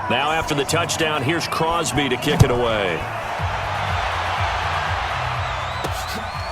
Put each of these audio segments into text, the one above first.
Now after the touchdown, here's Crosby to kick it away.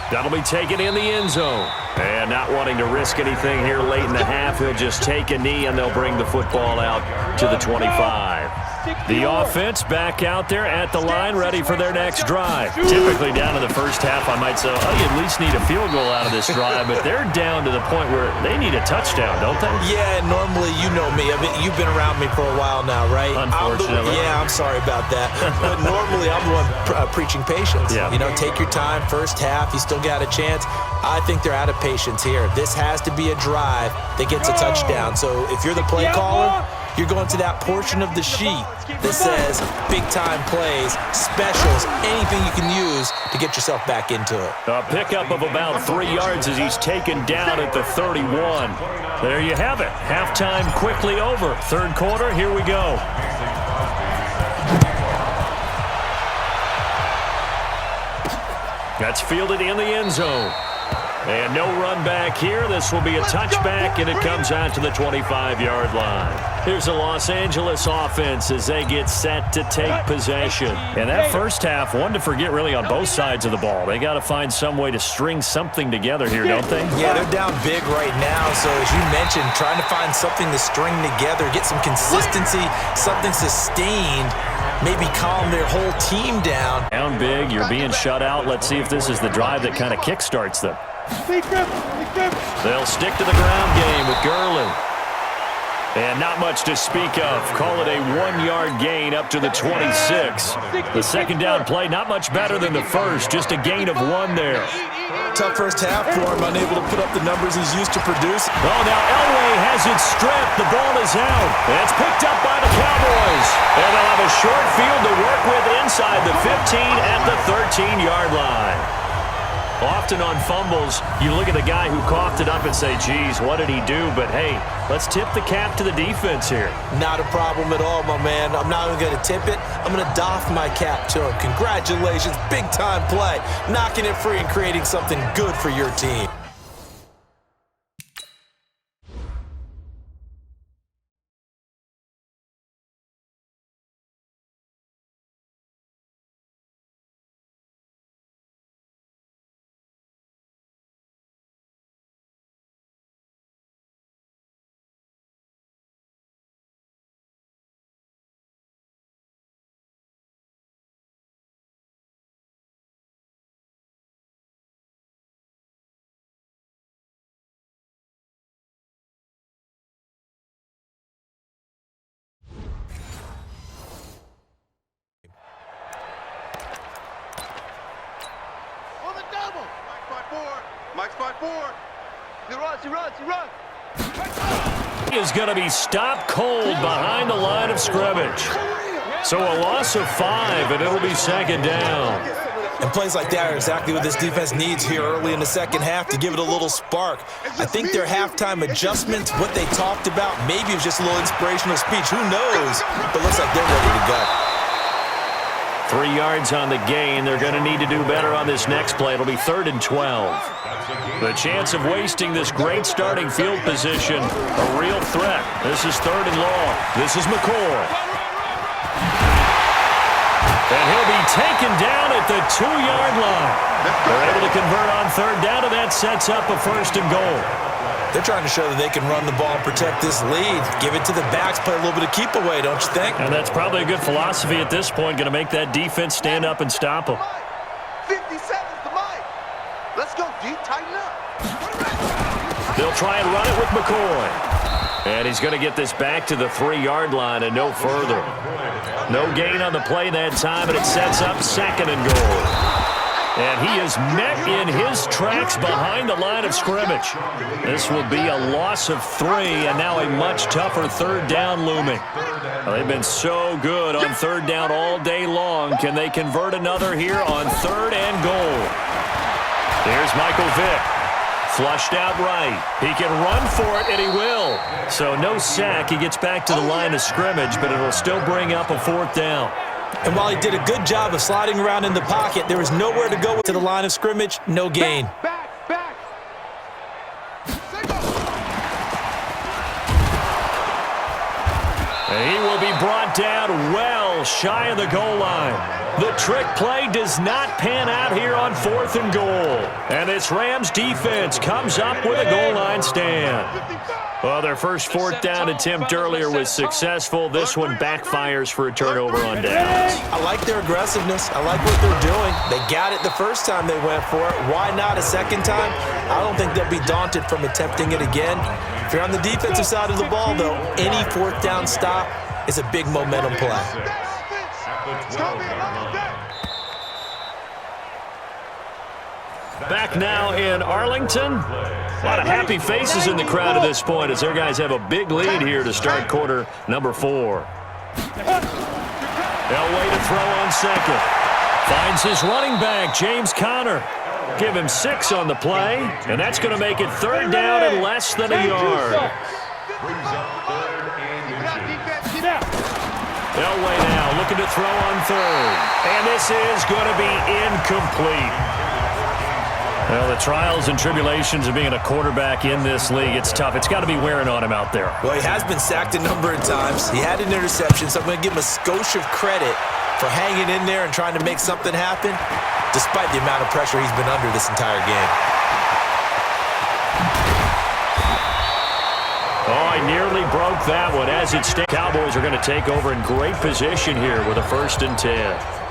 That'll be taken in the end zone. And not wanting to risk anything here late in the half, he'll just take a knee and they'll bring the football out to the 25. The offense back out there at the line, ready for their next drive. Typically down to the first half, I might say, oh, you at least need a field goal out of this drive, but they're down to the point where they need a touchdown, don't they? Yeah, normally, you know me. I mean, you've been around me for a while now, right? Unfortunately. I'm sorry about that. But normally, I'm the one preaching patience. Yeah. You know, take your time. First half, you still got a chance. I think they're out of patience here. This has to be a drive that gets a touchdown. So if you're the play caller, you're going to that portion of the sheet that says big-time plays, specials, anything you can use to get yourself back into it. A pickup of about 3 yards as he's taken down at the 31. There you have it. Halftime quickly over. Third quarter, here we go. That's fielded in the end zone. And no run back here. This will be a touchback, and it comes out to the 25-yard line. Here's a Los Angeles offense as they get set to take possession. And that first half, one to forget really on both sides of the ball. They got to find some way to string something together here, don't they? Yeah, they're down big right now. So as you mentioned, trying to find something to string together, get some consistency, something sustained, maybe calm their whole team down. Down big, you're being shut out. Let's see if this is the drive that kind of kickstarts them. They'll stick to the ground game with Gurley. And not much to speak of. Call it a 1-yard gain up to the 26. The second down play, not much better than the first. Just a gain of 1 there. Tough first half for him, unable to put up the numbers he's used to produce. Oh, now Elway has it stripped. The ball is out. And it's picked up by the Cowboys. And they'll have a short field to work with inside the 15 at the 13-yard line. Often on fumbles, you look at the guy who coughed it up and say, geez, what did he do? But, hey, let's tip the cap to the defense here. Not a problem at all, my man. I'm not even going to tip it. I'm going to doff my cap to him. Congratulations, big-time play. Knocking it free and creating something good for your team. Mike spot 4. He runs. He is going to be stopped cold behind the line of scrimmage. So a loss of 5, and it'll be second down. And plays like that are exactly what this defense needs here early in the second half to give it a little spark. I think their halftime adjustments, what they talked about, maybe it was just a little inspirational speech. Who knows? But looks like they're ready to go. 3 yards on the gain. They're going to need to do better on this next play. It'll be 3rd and 12. The chance of wasting this great starting field position, a real threat. This is 3rd and long. This is McCoy. And he'll be taken down at the 2-yard line. They're able to convert on 3rd down, and that sets up a 1st and goal. They're trying to show that they can run the ball and protect this lead. Give it to the backs, play a little bit of keep away, don't you think? And that's probably a good philosophy at this point, going to make that defense stand up and stop them. 50 seconds to Mike. Let's go, D. Tighten up. They'll try and run it with McCoy. And he's going to get this back to the 3-yard line and no further. No gain on the play that time, and it sets up 2nd and goal. And he is met in his tracks behind the line of scrimmage. This will be a loss of 3, and now a much tougher 3rd down looming. Well, they've been so good on 3rd down all day long. Can they convert another here on 3rd and goal? Here's Michael Vick. Flushed out right. He can run for it, and he will. So no sack. He gets back to the line of scrimmage, but it'll still bring up a 4th down. And while he did a good job of sliding around in the pocket, there was nowhere to go to the line of scrimmage, no gain. Back. And he will be brought down well shy of the goal line. The trick play does not pan out here on 4th and goal. And this Rams defense comes up with a goal line stand. Well, their first 4th down attempt earlier was successful. This one backfires for a turnover on downs. I like their aggressiveness. I like what they're doing. They got it the first time they went for it. Why not a second time? I don't think they'll be daunted from attempting it again. If you're on the defensive side of the ball, though, any 4th down stop is a big momentum play. Back now in Arlington. A lot of happy faces in the crowd at this point as their guys have a big lead here to start quarter number 4. Elway to throw on second. Finds his running back, James Conner. Give him 6 on the play, and that's going to make it 3rd down and less than a yard. Elway now looking to throw on 3rd. And this is going to be incomplete. Well, the trials and tribulations of being a quarterback in this league, it's tough. It's got to be wearing on him out there. Well, he has been sacked a number of times. He had an interception, so I'm going to give him a skosh of credit for hanging in there and trying to make something happen, despite the amount of pressure he's been under this entire game. Oh, I nearly broke that one. As it stands, Cowboys are going to take over in great position here with a 1st and 10.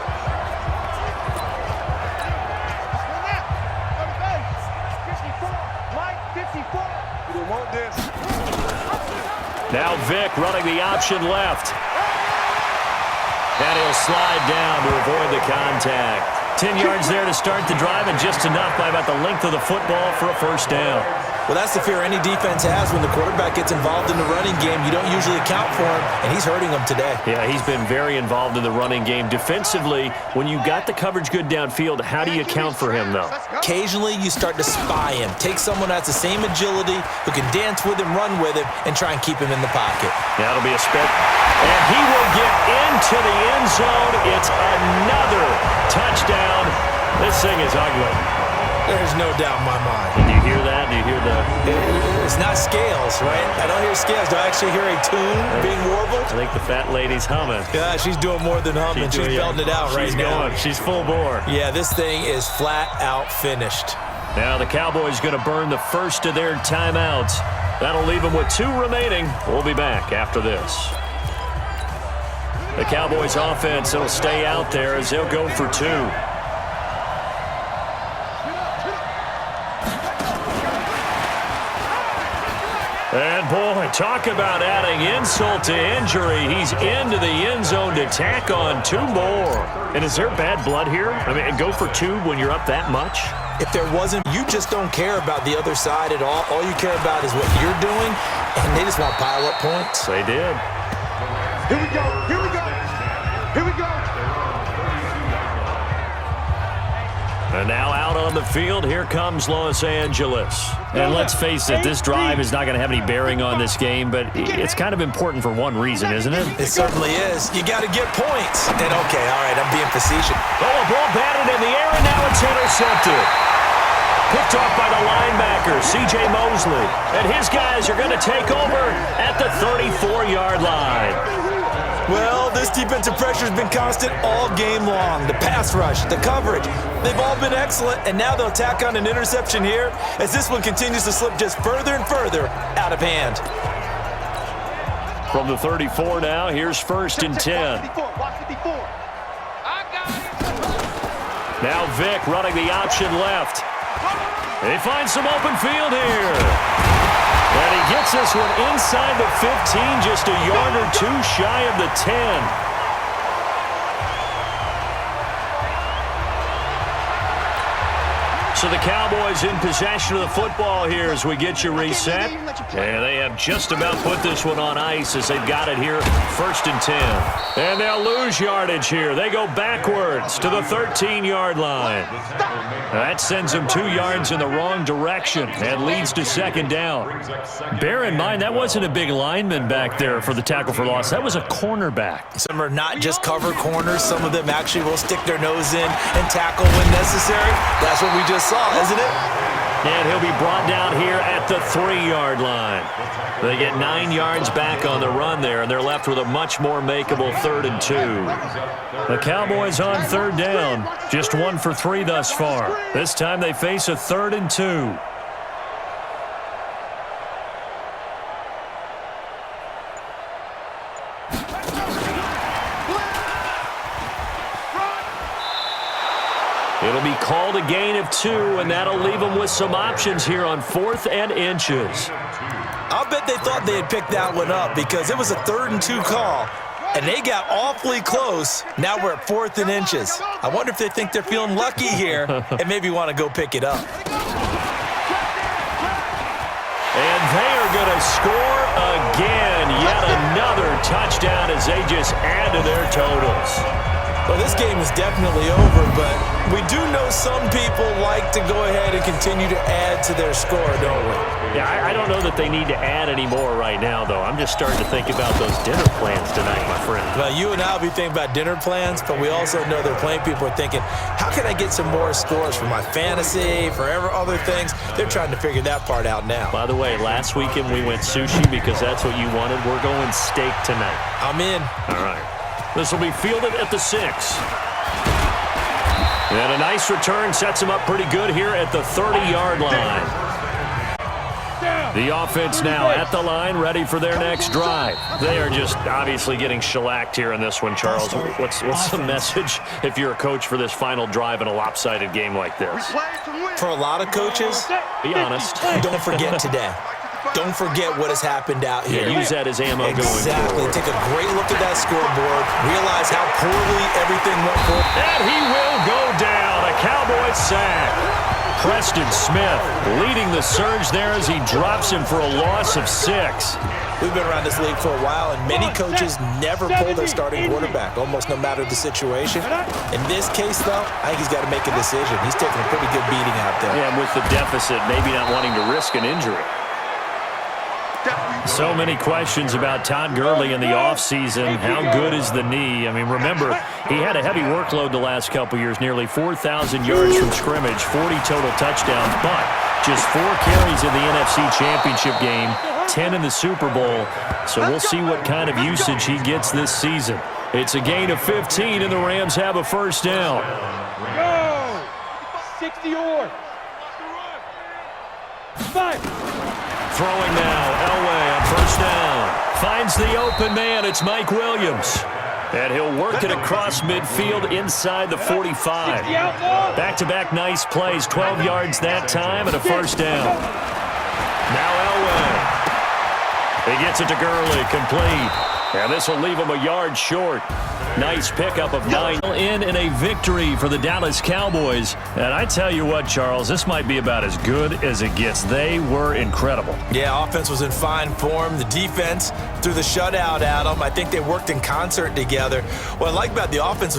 Now Vick running the option left. And he'll slide down to avoid the contact. 10 yards there to start the drive, and just enough by about the length of the football for a 1st down. Well, that's the fear any defense has when the quarterback gets involved in the running game. You don't usually account for him, and he's hurting them today. Yeah, he's been very involved in the running game. Defensively, when you got the coverage good downfield, how do you account for him, though? Occasionally, you start to spy him. Take someone that has the same agility, who can dance with him, run with him, and try and keep him in the pocket. That'll be a spit. And he will get into the end zone. It's another touchdown. This thing is ugly. There's no doubt in my mind. Do you hear that? Do you hear the... It's not scales, right? I don't hear scales. Do I actually hear a tune being warbled? I think the fat lady's humming. Yeah, she's doing more than humming. She's belting it out right now. She's full bore. Yeah, this thing is flat out finished. Now the Cowboys going to burn the first of their timeouts. That'll leave them with 2 remaining. We'll be back after this. The Cowboys offense will stay out there as they'll go for 2. And, boy, talk about adding insult to injury. He's into the end zone to tack on 2 more. And is there bad blood here? I mean, go for 2 when you're up that much? If there wasn't, you just don't care about the other side at all. All you care about is what you're doing, and they just want to pile up points. They did. Here we go. Here we go. Here we go. And now out on the field, here comes Los Angeles. And let's face it, this drive is not going to have any bearing on this game, but it's kind of important for one reason, isn't it? It certainly is. You got to get points. And okay, all right, I'm being facetious. Oh, a ball batted in the air, and now it's intercepted. Picked off by the linebacker, C.J. Mosley. And his guys are going to take over at the 34-yard line. Well, this defensive pressure has been constant all game long. The pass rush, the coverage, they've all been excellent, and now they'll tack on an interception here as this one continues to slip just further and further out of hand. From the 34 now, here's 1st and 10. Now Vick running the option left. They find some open field here. And he gets this one inside the 15, just a yard or 2 shy of the 10. So the Cowboys in possession of the football here as we get you reset. And they have just about put this one on ice as they've got it here, 1st and 10. And they'll lose yardage here. They go backwards to the 13-yard line. That sends them 2 yards in the wrong direction and leads to 2nd down. Bear in mind, that wasn't a big lineman back there for the tackle for loss. That was a cornerback. Some are not just cover corners. Some of them actually will stick their nose in and tackle when necessary. That's what we just saw, isn't it? And he'll be brought down here at the 3-yard line. They get 9 yards back on the run there, and they're left with a much more makeable 3rd and 2. The Cowboys on 3rd down. Just 1 for 3 thus far. This time they face a 3rd and 2. It'll be called a gain of 2, and that'll leave them with some options here on 4th and inches. I'll bet they thought they had picked that one up because it was a 3rd and 2 call, and they got awfully close. Now we're at 4th and inches. I wonder if they think they're feeling lucky here and maybe want to go pick it up. And they are going to score again. Yet another touchdown as they just add to their totals. Well, this game is definitely over, but we do know some people like to go ahead and continue to add to their score, don't we? Yeah, I don't know that they need to add any more right now, though. I'm just starting to think about those dinner plans tonight, my friend. Well, you and I will be thinking about dinner plans, but we also know there are plenty of people are thinking, how can I get some more scores for my fantasy, for other things? They're trying to figure that part out now. By the way, last weekend we went sushi because that's what you wanted. We're going steak tonight. I'm in. All right. This will be fielded at the 6. And a nice return sets him up pretty good here at the 30-yard line. The offense now at the line, ready for their next drive. They are just obviously getting shellacked here in this one, Charles. What's the message if you're a coach for this final drive in a lopsided game like this? For a lot of coaches, be honest. Don't forget today. Don't forget what has happened out here. Yeah, use that as ammo going forward. Exactly. Take a great look at that scoreboard. Realize how poorly everything went for. And he will go down. A Cowboy sack. Preston Smith leading the surge there as he drops him for a loss of 6. We've been around this league for a while, and many coaches never pull their starting quarterback, almost no matter the situation. In this case, though, I think he's got to make a decision. He's taking a pretty good beating out there. Yeah, and with the deficit, maybe not wanting to risk an injury. So many questions about Todd Gurley in the offseason. How good is the knee? I mean, remember, he had a heavy workload the last couple years, nearly 4,000 yards from scrimmage, 40 total touchdowns, but just 4 carries in the NFC Championship game, 10 in the Super Bowl. So we'll see what kind of usage he gets this season. It's a gain of 15, and the Rams have a first down. Go! 60 or 5. Throwing now, Elway on first down. Finds the open man, it's Mike Williams. And he'll work it across midfield inside the 45. Back-to-back nice plays, 12 yards that time and a first down. Now Elway. He gets it to Gurley, complete. And this will leave him a yard short. Nice pickup of 9 in a victory for the Dallas Cowboys. And I tell you what, Charles, this might be about as good as it gets. They were incredible. Yeah, offense was in fine form. The defense threw the shutout at them. I think they worked in concert together. What I like about the offense